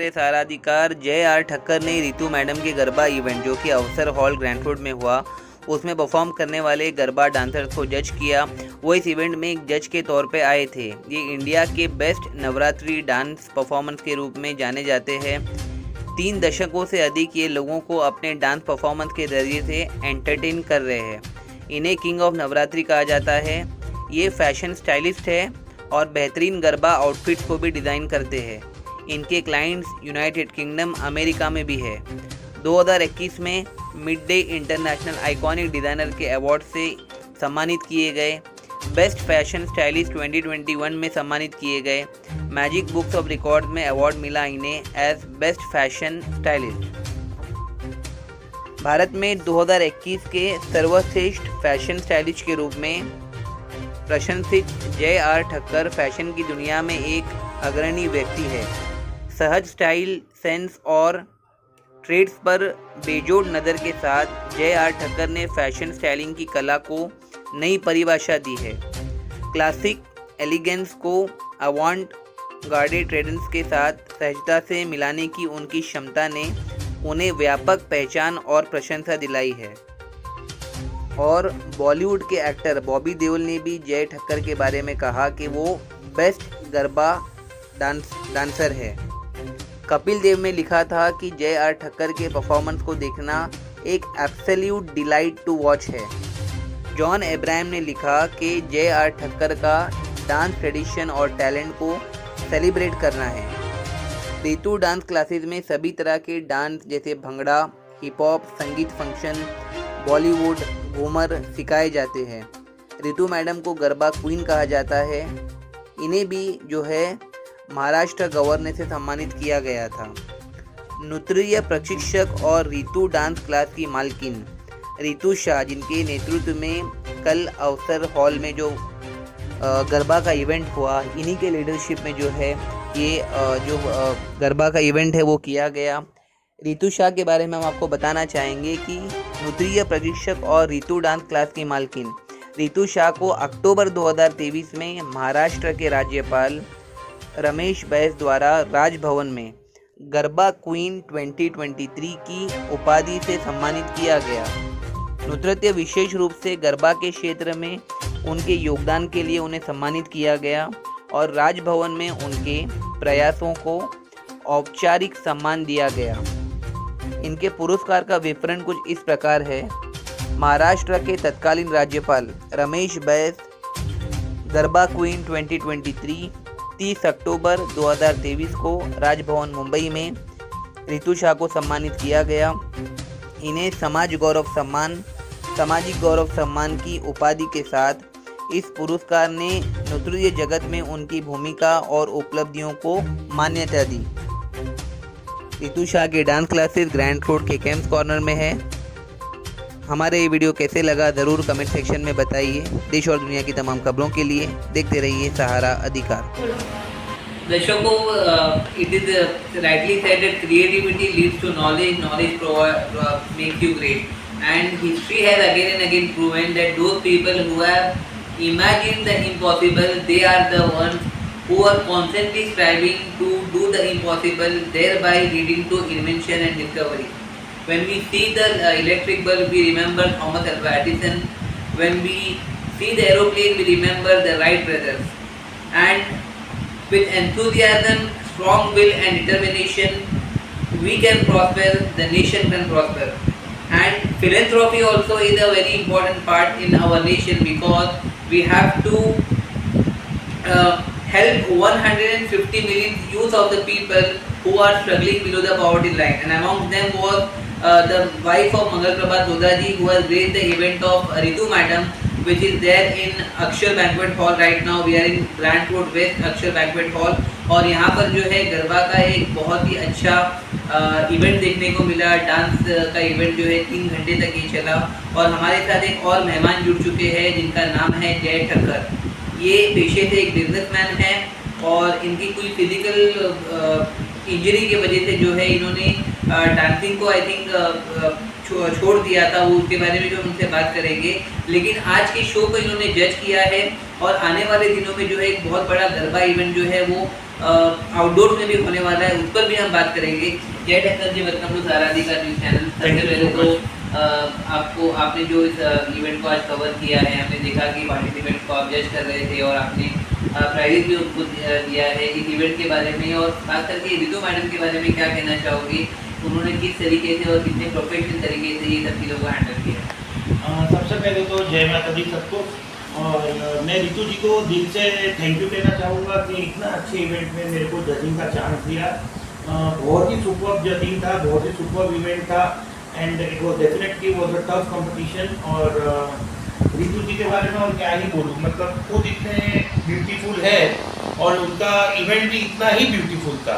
से सहारा अधिकार। जय आर ठक्कर ने रितु मैडम के गरबा इवेंट जो कि अवसर हॉल ग्रैंड रोड में हुआ, उसमें परफॉर्म करने वाले गरबा डांसर्स को जज किया। वो इस इवेंट में एक जज के तौर पे आए थे। ये इंडिया के बेस्ट नवरात्रि डांस परफॉर्मेंस के रूप में जाने जाते हैं। 3 दशकों से अधिक ये लोगों को अपने डांस परफॉर्मेंस के जरिए से एंटरटेन कर रहे हैं। इन्हें किंग ऑफ नवरात्रि कहा जाता है। ये फैशन स्टाइलिस्ट है और बेहतरीन गरबा आउटफिट्स को भी डिज़ाइन करते हैं। इनके क्लाइंट्स यूनाइटेड किंगडम, अमेरिका में भी है। 2021 में mid day international iconic designer के अवार्ड से सम्मानित किए गए। बेस्ट फैशन स्टाइलिस्ट 2021 में सम्मानित किए गए। मैजिक बुक्स ऑफ रिकॉर्ड में अवार्ड मिला इन्हें as best fashion stylist. Bharat में 2021 के सर्वश्रेष्ठ फैशन स्टाइलिस्ट के रूप में प्रशंसित जय आर ठक्कर फैशन की दुनिया में एक अग्रणी व्यक्ति है। सहज स्टाइल, सेंस और ट्रेड्स पर बेजोड़ नज़र के साथ जय आर ठक्कर ने फैशन स्टाइलिंग की कला को नई परिभाषा दी है। क्लासिक एलिगेंस को अवांट गार्डे ट्रेंड्स के साथ सहजता से मिलाने की उनकी क्षमता ने उन्हें व्यापक पहचान और प्रशंसा दिलाई है। और बॉलीवुड के एक्टर बॉबी देओल ने भी जय ठक्कर के बारे में कहा कि वो बेस्ट गरबा डांसर है। कपिल देव ने लिखा था कि जय आर ठक्कर के परफॉर्मेंस को देखना एक एब्सोल्यूट डिलाइट टू वॉच है। जॉन अब्राहम ने लिखा कि जय आर ठक्कर का डांस ट्रेडिशन और टैलेंट को सेलिब्रेट करना है। रितु डांस क्लासेस में सभी तरह के डांस जैसे भंगड़ा, हिप हॉप, संगीत फंक्शन, बॉलीवुड, घूमर सिखाए जाते हैं। रितु मैडम को गरबा क्वीन कहा जाता है। इन्हें भी जो है महाराष्ट्र गवर्नर से सम्मानित किया गया था। नृत्य प्रशिक्षक और रितु डांस क्लास की मालकिन रितु शाह, जिनके नेतृत्व में कल अवसर हॉल में जो गरबा का इवेंट हुआ, इन्हीं के लीडरशिप में जो है ये जो गरबा का इवेंट है वो किया गया। रितु शाह के बारे में हम आपको बताना चाहेंगे कि नृत्य प्रशिक्षक और रितु डांस क्लास की मालकिन रितु शाह को अक्टूबर 2023 में महाराष्ट्र के राज्यपाल रमेश बैस द्वारा राजभवन में गरबा क्वीन 2023 की उपाधि से सम्मानित किया गया। नृत्य विशेष रूप से गरबा के क्षेत्र में उनके योगदान के लिए उन्हें सम्मानित किया गया और राजभवन में उनके प्रयासों को औपचारिक सम्मान दिया गया। इनके पुरस्कार का विवरण कुछ इस प्रकार है। महाराष्ट्र के तत्कालीन राज्यपाल रमेश बैस, गरबा क्वीन 2023 30 अक्टूबर 2023 को राजभवन मुंबई में रितु शाह को सम्मानित किया गया। इन्हें सामाजिक गौरव सम्मान की उपाधि के साथ इस पुरस्कार ने नृत्य जगत में उनकी भूमिका और उपलब्धियों को मान्यता दी। रितु शाह के डांस क्लासेस ग्रैंड रोड के केम्स कॉर्नर में है। हमारे ये वीडियो कैसे लगा ज़रूर कमेंट सेक्शन में बताइए। देश और दुनिया की तमाम खबरों के लिए देखते रहिए सहारा अधिकार। दर्शकों, it is rightly said that creativity leads to knowledge, makes you great, and history has again and again proven that those people who have imagined the impossible, they are the ones who are constantly striving to do the impossible, thereby leading to invention and discovery. When we see the electric bulb, we remember Thomas Alva Edison. When we see the aeroplane, we remember the Wright brothers. And with enthusiasm, strong will and determination, we can prosper, the nation can prosper. And philanthropy also is a very important part in our nation, because we have to help 150 million youth of the people who are struggling below the poverty line. And among them was the wife of Mangal Prabhat Lodha ji, who has raised the event of Ritu Madam, which is there in Akshar Banquet Hall. Right now we are in Grant Road West Akshar Banquet Hall, और यहाँ पर जो है गरबा का एक बहुत ही अच्छा event देखने को मिला। डांस का इवेंट जो है 3 घंटे तक ही चला, और हमारे साथ एक और मेहमान जुड़ चुके हैं जिनका नाम है जय ठक्कर। ये पेशे से एक बिजनेसमैन है और इनकी कोई फिजिकल इंजरी की वजह से जो है इन्होंने डांसिंग को आई थिंक छोड़ दिया था, वो उसके बारे में जो हम उनसे बात करेंगे। लेकिन आज के शो को इन्होंने जज किया है और आने वाले दिनों में जो है एक बहुत बड़ा गरबा इवेंट जो है वो आउटडोर में भी होने वाला है, उस पर भी हम बात करेंगे। जय ठक्कर जी, वेलकम टू सारादी का न्यूज़ चैनल। सबसे पहले तो आपने जो इस इवेंट को आज कवर किया है, हमने देखा कि पार्टिसिपेंट को आप जज कर रहे थे और आपने प्राइजेस भी उनको दिया है इस इवेंट के बारे में। और खास करके रितु मैडम के बारे में क्या कहना चाहोगी, उन्होंने किस तरीके से और कितने प्रोफेशनल तरीके से ये सब चीज़ों को हैंडल किया? सबसे पहले तो जय माता दी सबको, और मैं रितु जी को दिल से थैंक यू कहना चाहूँगा कि इतना अच्छे इवेंट में मेरे को जजिंग का चांस दिया। बहुत ही सुपर्ब जजिंग था, बहुत ही सुपर्ब इवेंट था and it was definitely was a tough competition. और रितु जी के बारे में और क्या ही बोलूँ, मतलब खुद इतने ब्यूटीफुल है और उनका इवेंट भी इतना ही ब्यूटीफुल था।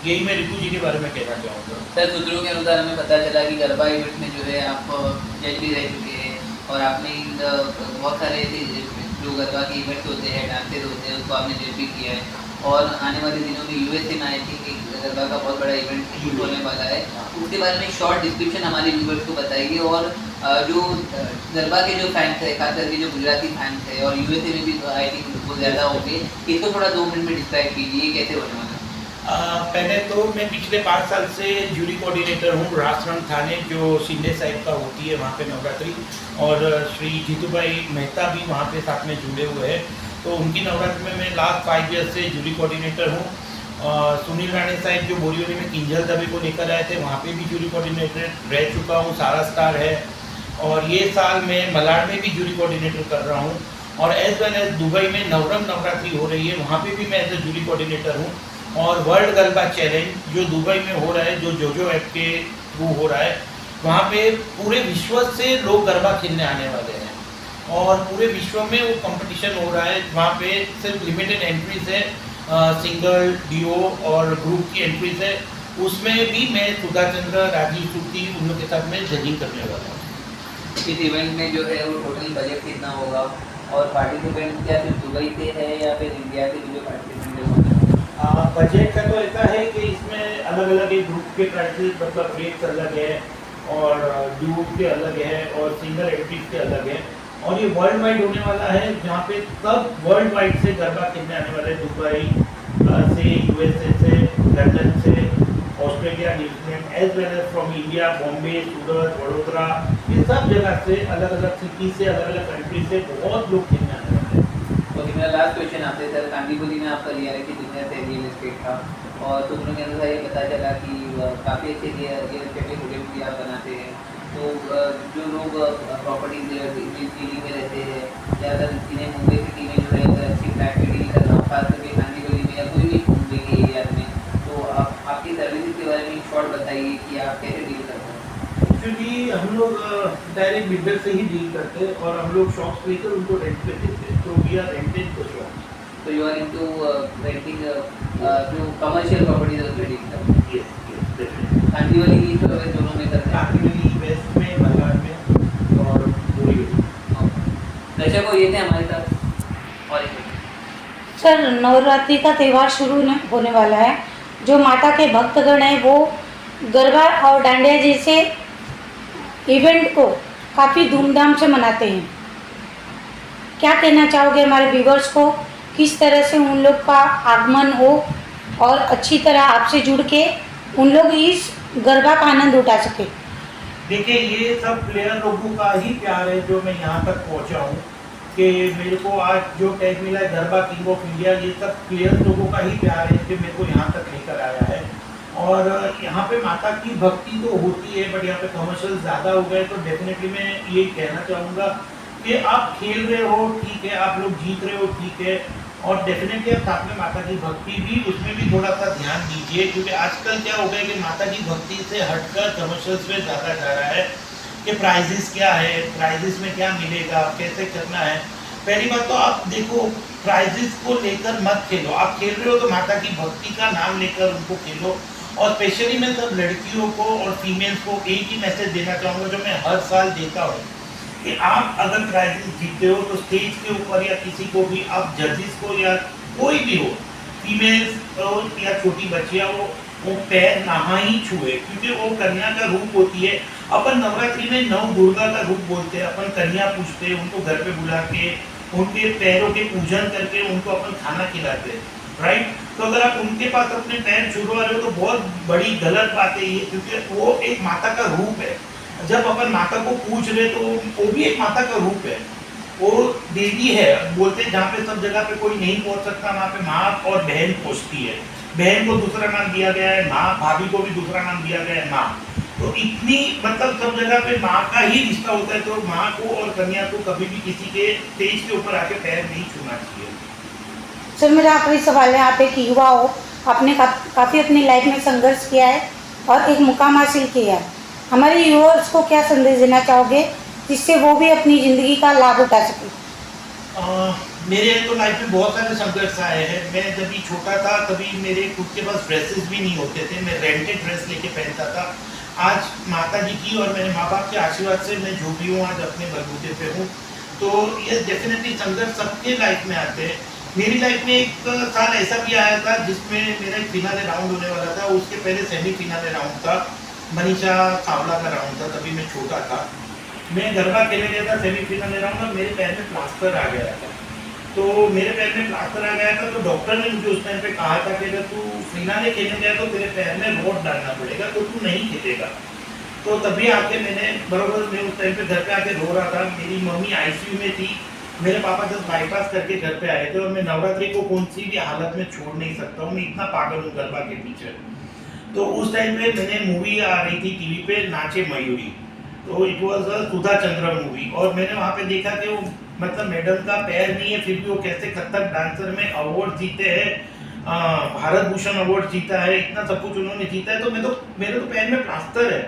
यही मैं रितु जी के बारे में कहना चाहूँगा। सर, सूत्रों के अनुसार हमें पता चला कि गरबा इवेंट में जो है आप जज भी रह चुके हैं और आपने बहुत सारे ऐसे जो गरबा के इवेंट्स होते हैं, डांसेज होते हैं, उसको आपने जज भी किया है। और आने वाले दिनों में यूएसए में आई थिंक एक गरबा का बहुत बड़ा इवेंट शुरू होने वाला है, उसके बारे में शॉर्ट डिस्क्रिप्शन हमारे व्यूवर्स को बताइए। और जो गरबा के जो फैंस है, खास करके जो गुजराती फैंस है और यूएसए में भी आई थिंक बहुत ज़्यादा होंगे, इसको थोड़ा 2 मिनट में डिस्क्राइब कीजिए कैसे होने वाला है। पहले तो मैं पिछले 5 साल से जूरी कोऑर्डिनेटर हूँ रासरंग थाने, जो शिंदे साहिब का होती है वहाँ पे नवरात्रि, और श्री जीतू भाई मेहता भी वहाँ पे साथ में जुड़े हुए हैं। तो उनकी नवरात्रि में मैं लास्ट 5 ईयर से जूरी कोऑर्डिनेटर हूँ। सुनील राणे साहिब जो बोरियोली में किंजल दबे को लेकर आए थे, वहाँ पे भी जूरी कोऑर्डिनेटर रह चुका हूँ, सारा स्टार है। और ये साल मैं मलाड में भी जूरी कोऑर्डिनेटर कर रहा हूँ, और एज वेल एज दुबई में नवरात्रि हो रही है, वहाँ पे भी मैं एज ए जूरी कोऑर्डिनेटर हूँ। और वर्ल्ड गरबा चैलेंज जो दुबई में हो रहा है, जो जोजो ऐप के थ्रू हो रहा है, वहाँ पे पूरे विश्व से लोग गरबा खेलने आने वाले हैं और पूरे विश्व में वो कंपटीशन हो रहा है। वहाँ पे सिर्फ लिमिटेड एंट्रीज है, सिंगल, डीओ और ग्रुप की एंट्रीज है। उसमें भी मैं सुधा चंद्र, राजीव सुक्ति, उन लोग के साथ में जजिंग करने वाला हूँ। इस इवेंट में जो है वो टोटल बजट कितना होगा और पार्टिसिपेंट क्या सिर्फ दुबई से है या फिर इंडिया से भी जो पार्टिसिपेंट है? बजट का तो ऐसा है कि इसमें अलग अलग एक ग्रुप के प्राइसेस, मतलब रेट्स अलग है और ड्यू के अलग है और सिंगल एंट्रीज के अलग है। और ये वर्ल्ड वाइड होने वाला है, जहाँ पे सब वर्ल्ड वाइड से गरबा खेलने आने वाले हैं। दुबई से, यूएसए से, लंदन से, Australia, New Zealand, as well as from India, Bombay, Surat, Vadodara, ये सब जगह से, अलग अलग सिटी से, अलग अलग कंट्री से बहुत लोग खेलने आने वाले हैं। ओके, मेरा लास्ट क्वेश्चन आपसे सर, कांदीवली में आपका रियल बिजनेस है, रियल एस्टेट का, और सूत्रों के अनुसार ये पता चला कि काफ़ी अच्छे रियल एस्टेट के होटल भी आप बनाते हैं। तो जो लोग प्रॉपर्टी डीलिंग में रहते हैं, ज़्यादातर इन्हें मुंबई सिटी में जो है अगर अच्छी फ्लैट में डील करना हो, खास करके कांदीवली में या कोई भी मुंबई के एरिया में, तो आपकी सर्विसेज के बारे में शॉर्ट बताइए कि आप कैसे डील करते हैं। एक्चुअली हम लोग डायरेक्ट बिल्डर से ही डील करते हैं और हम लोग शॉप्स लेकर उनको रेंट पे देते हैं, तो we are rented the shop. तो यू आर इनटू रेंटिंग जो कमर्शियल प्रॉपर्टीज उसमें डील करते हैं? Yes, definitely. कांदीवली ईस्ट और वेस्ट दोनों में करते हैं? कांदीवली वेस्ट में, मलाड में और बोरीवली। दर्शकों, ये थे हमारे साथ। और एक सर, नवरात्रि का त्यौहार शुरू होने वाला है। जो माता के भक्तगण हैं वो गरबा और डांडिया जैसे इवेंट को काफ़ी धूमधाम से मनाते हैं। क्या कहना चाहोगे हमारे व्यूवर्स को, किस तरह से उन लोग का आगमन हो और अच्छी तरह आपसे जुड़ के उन लोग इस गरबा का आनंद उठा सके? देखिए, ये सब प्लेयर लोगों का ही प्यार है जो मैं यहाँ तक पहुँचा हूँ, कि मेरे को आज जो टैग मिला है गरबा किंग ऑफ इंडिया, ये सब प्लेयर लोगों का ही प्यार है जो मेरे को यहाँ तक लेकर आया है। और यहाँ पे माता की भक्ति तो होती है, बट यहाँ पे कमर्शियल ज़्यादा हो गए, तो डेफिनेटली मैं ये कहना चाहूँगा कि आप खेल रहे हो ठीक है, आप लोग जीत रहे हो ठीक है, और डेफिनेटली आप साथ में माता की भक्ति भी, उसमें भी थोड़ा सा ध्यान दीजिए, क्योंकि आजकल क्या हो गया कि माता की भक्ति से हटकर कमर्शियल्स में ज़्यादा जा रहा है कि प्राइजेस क्या है, प्राइजेस में क्या मिलेगा, कैसे करना है। पहली बात तो आप देखो, प्राइजेस को लेकर मत खेलो। आप खेल रहे हो तो माता की भक्ति का नाम लेकर उनको खेलो। और स्पेशली मैं सब लड़कियों को और फीमेल्स को एक ही मैसेज देना चाहूँगा जो मैं हर साल देता हूँ, कि आप अगर प्राइजेस जीतते हो तो स्टेज के ऊपर या किसी को भी आप जजेस को या कोई भी हो, फीमेल्स हो या छोटी बच्चियाँ हो, वो पैर नहा ही छुए, क्योंकि वो कन्या का रूप होती है। अपन नवरात्रि में नव दुर्गा का रूप बोलते हैं, अपन कन्या पूजते हैं, उनको घर पे बुला के उनके पैरों के पूजन करके उनको अपन खाना खिलाते हैं, राइट। तो अगर आप उनके पास अपने पैर छुड़वा रहे हो तो बहुत बड़ी गलत बात है ये, क्योंकि वो एक माता का रूप है। जब अपन माता को पूज रहे तो वो भी एक माता का रूप है, वो देवी है। बोलते हैं जहाँ पे सब जगह पे कोई नहीं पहुंच सकता वहाँ पे माँ और बहन पहुंचती है। बहन को दूसरा नाम दिया गया है माँ, भाभी को भी दूसरा नाम दिया गया है माँ। तो इतनी मतलब सब जगह पे माँ का ही रिश्ता होता है, तो माँ को और कन्या को कभी भी किसी के तेज के ऊपर आके पैर नहीं छूना चाहिए। सर मेरा आखिरी सवाल है, आप एक युवा हो, आपने काफ़ी अपनी लाइफ में संघर्ष किया है और एक मुकाम हासिल किया है, हमारे युवाओं को क्या संदेश देना चाहोगे जिससे वो भी अपनी ज़िंदगी का लाभ उठा सके? मेरे तो लाइफ में बहुत सारे संघर्ष आए हैं। मैं जब भी छोटा था तभी मेरे खुद के पास ड्रेसेस भी नहीं होते थे, मैं रेंटेड ड्रेस लेके पहनता था। आज माता जी की और मेरे माँ बाप के आशीर्वाद से मैं जो भी हूँ आज अपने बलबूते पे हूँ। तो ये डेफिनेटली संघर्ष सबके लाइफ में आते हैं। मेरी लाइफ में एक साल ऐसा भी आया था जिसमें मेरा एक फिनाले राउंड होने वाला था, उसके पहले सेमी फिनाले राउंड था, मनीषा चावला का राउंड था, तभी मैं छोटा था। मैं गरबा खेलने गया था सेमीफाइनल राउंड में, मेरे पैर में प्लास्टर आ गया था। तो मेरे पैर में प्लास्टर आ गया था तो डॉक्टर ने मुझे उस टाइम पे कहा था कि अगर तू फिनाले खेलने गया तो तेरे पैर में रोड डालना पड़ेगा, तो तू नहीं खेलेगा। तो तभी आके मैंने बराबर, मैं उस टाइम पे घर पे आके रो रहा था, मेरी मम्मी आईसीयू में थी, मेरे पापा जब बाईपास करके घर पे आए थे और मैं नवरात्रि को कौन सी भी हालत में छोड़ नहीं सकता हूँ, मैं इतना पागल हूँ गरबा के पीछे। तो उस टाइम पे मैंने मूवी आ रही थी टीवी पे, नाचे मयूरी, तो it was a Sudha Chandra movie, और मैंने वहाँ पे देखा कि वो मतलब मैडम का पैर नहीं है फिर भी वो कैसे कथक डांसर में अवार्ड जीते हैं, भारत भूषण अवार्ड जीता है, इतना सब कुछ उन्होंने जीता है। तो मेरे तो पैर में प्लास्टर है।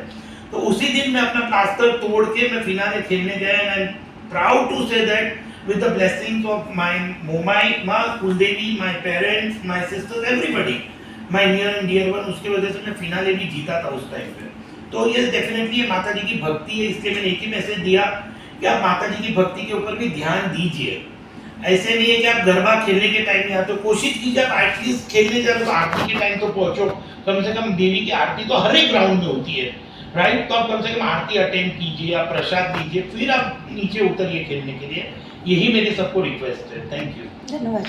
तो उसी दिन मैं अपना प्लास्टर तोड़ के मैं फिनाले खेलने गया, and I am proud to say that with the blessings of my माँ कुलदेवी, my parents, my sisters, everybody, my near and dear one, उसके वजह से मैं फिनाले भी जीता था उस टाइम पे। तो ये डेफिनेटली माता जी की भक्ति है, इसलिए मैंने एक ही मैसेज दिया कि आप माता जी की भक्ति के ऊपर भी ध्यान दीजिए। ऐसे नहीं है कि आप गरबा खेलने के टाइम में आते हो, कोशिश कीजिए आप एटलीस्ट खेलने जाओ तो आरती के टाइम तो पहुंचो, कम से कम देवी की आरती तो हर एक ग्राउंड में होती है, राइट। तो आप कम से कम आरती अटेंड कीजिए, आप प्रसाद लीजिए, फिर आप नीचे उतरिए खेलने के लिए। यही मेरी सबको रिक्वेस्ट है। थैंक यू, धन्यवाद।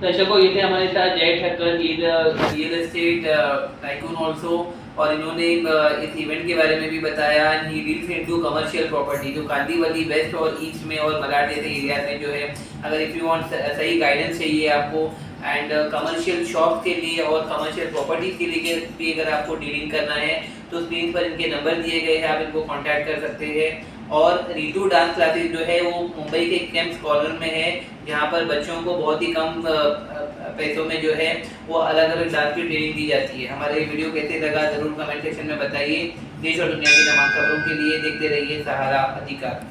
दर्शकों, ये थे हमारे साथ जय Thakkar, real estate tycoon also, और इन्होंने इस इवेंट के बारे में भी बताया। He deals into commercial property, जो कांदीवली वेस्ट और ईस्ट में और मलाड जैसे एरिया में जो है, अगर इफ़ यू वांट सही गाइडेंस चाहिए आपको एंड कमर्शियल शॉप के लिए और कमर्शियल प्रॉपर्टीज के लिए भी अगर आपको डीलिंग करना है तो स्क्रीन पर इनके नंबर दिए गए हैं, आप इनको कांटेक्ट कर सकते हैं। और रीतू डांस क्लासेस जो है वो मुंबई के कैंप्स कॉर्नर में है, जहाँ पर बच्चों को बहुत ही कम पैसों में जो है वो अलग अलग डांस की ट्रेनिंग दी जाती है। हमारे वीडियो कैसे लगा ज़रूर कमेंट सेक्शन में बताइए। देश और दुनिया की तमाम खबरों के लिए देखते रहिए सहारा अधिकार।